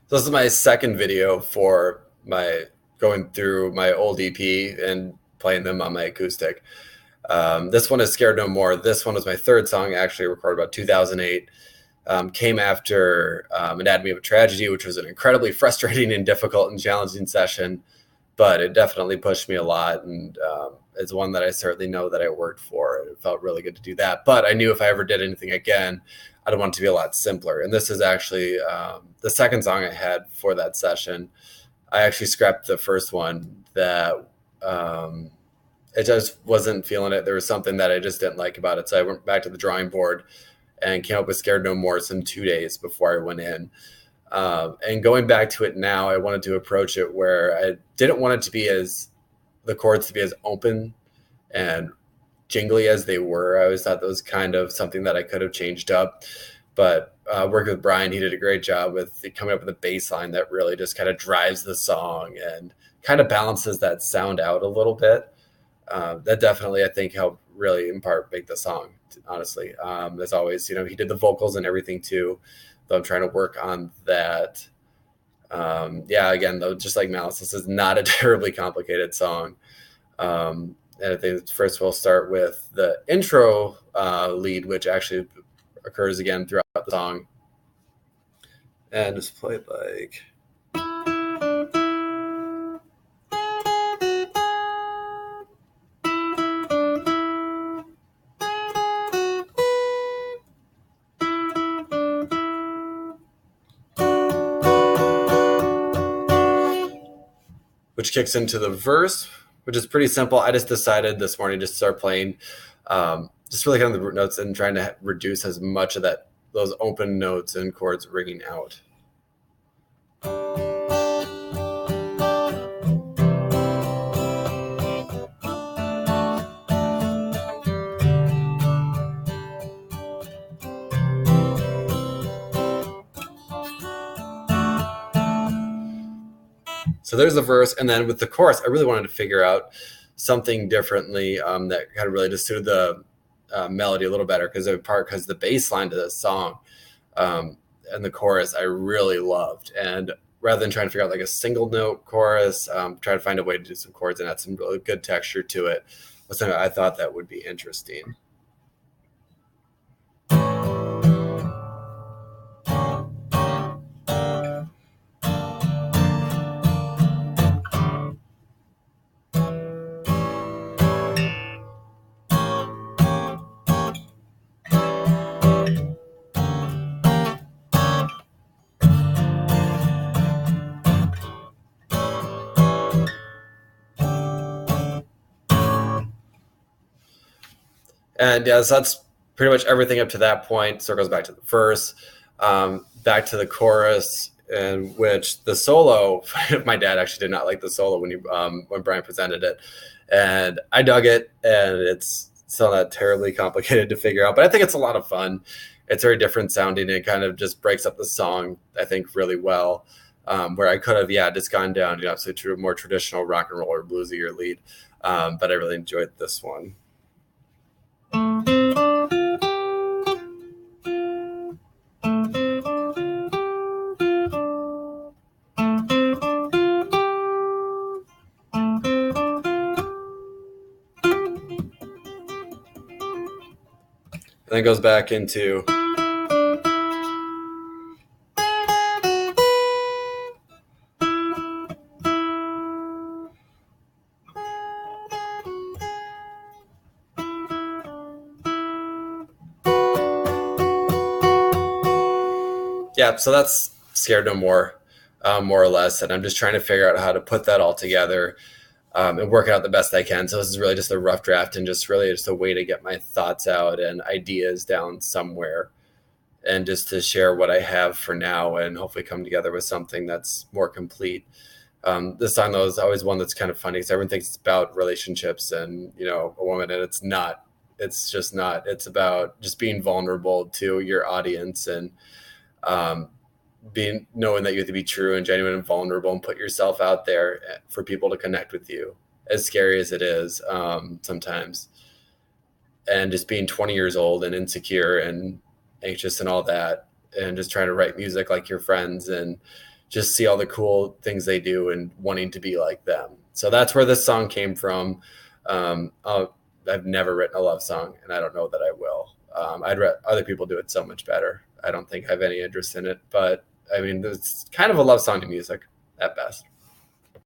So this is my second video for my going through my old EP and playing them on my acoustic. This one is Scared No More. This one was my third song, actually recorded about 2008. Came after Anatomy of a Tragedy, which was an incredibly frustrating and difficult and challenging session, but it definitely pushed me a lot. And it's one that I certainly know that I worked for. It felt really good to do that. But I knew if I ever did anything again, I'd want it to be a lot simpler. And this is actually the second song I had for that session. I actually scrapped the first one that it just wasn't feeling it. There was something that I just didn't like about it. So I went back to the drawing board and came up with Scared No More some 2 days before I went in. And going back to it now, I wanted to approach it where I didn't want it to be the chords to be as open and jingly as they were. I always thought that was kind of something that I could have changed up. But working with Brian, he did a great job with coming up with a bass line that really just kind of drives the song and kind of balances that sound out a little bit. That definitely, I think, helped really in part make the song, honestly. As always, he did the vocals and everything too, though I'm trying to work on that. Yeah, again, though, just like Malice, this is not a terribly complicated song. And I think first we'll start with the intro lead, which actually occurs again throughout the song. And just play it like... which kicks into the verse, which is pretty simple. I just decided this morning just to start playing just really kind of the root notes and trying to reduce as much of those open notes and chords ringing out. So there's the verse, and then with the chorus, I really wanted to figure out something differently that kind of really just suited the melody a little better, because the bass line to this song and the chorus I really loved. And rather than trying to figure out like a single note chorus, try to find a way to do some chords and add some really good texture to it. So I thought that would be interesting. And yeah, so that's pretty much everything up to that point. So it goes back to the verse, back to the chorus, in which the solo, my dad actually did not like the solo when Brian presented it. And I dug it, and it's still not terribly complicated to figure out, but I think it's a lot of fun. It's very different sounding. It kind of just breaks up the song, I think, really well. Where I could have, just gone down, so to a more traditional rock and roll or bluesier lead. But I really enjoyed this one. And then goes back into... yeah, so that's Scared No More, more or less. And I'm just trying to figure out how to put that all together and work it out the best I can. So this is really just a rough draft and just a way to get my thoughts out and ideas down somewhere, and just to share what I have for now and hopefully come together with something that's more complete. This song, though, is always one that's kind of funny because everyone thinks it's about relationships and, a woman, and it's not. It's just not. It's about just being vulnerable to your audience and knowing that you have to be true and genuine and vulnerable and put yourself out there for people to connect with you, as scary as it is sometimes. And just being 20 years old and insecure and anxious and all that, and just trying to write music like your friends and just see all the cool things they do and wanting to be like them. So that's where this song came from. I've never written a love song, and I don't know that I will. I'd read other people do it so much better. I don't think I have any interest in it, but I mean, it's kind of a love song to music at best.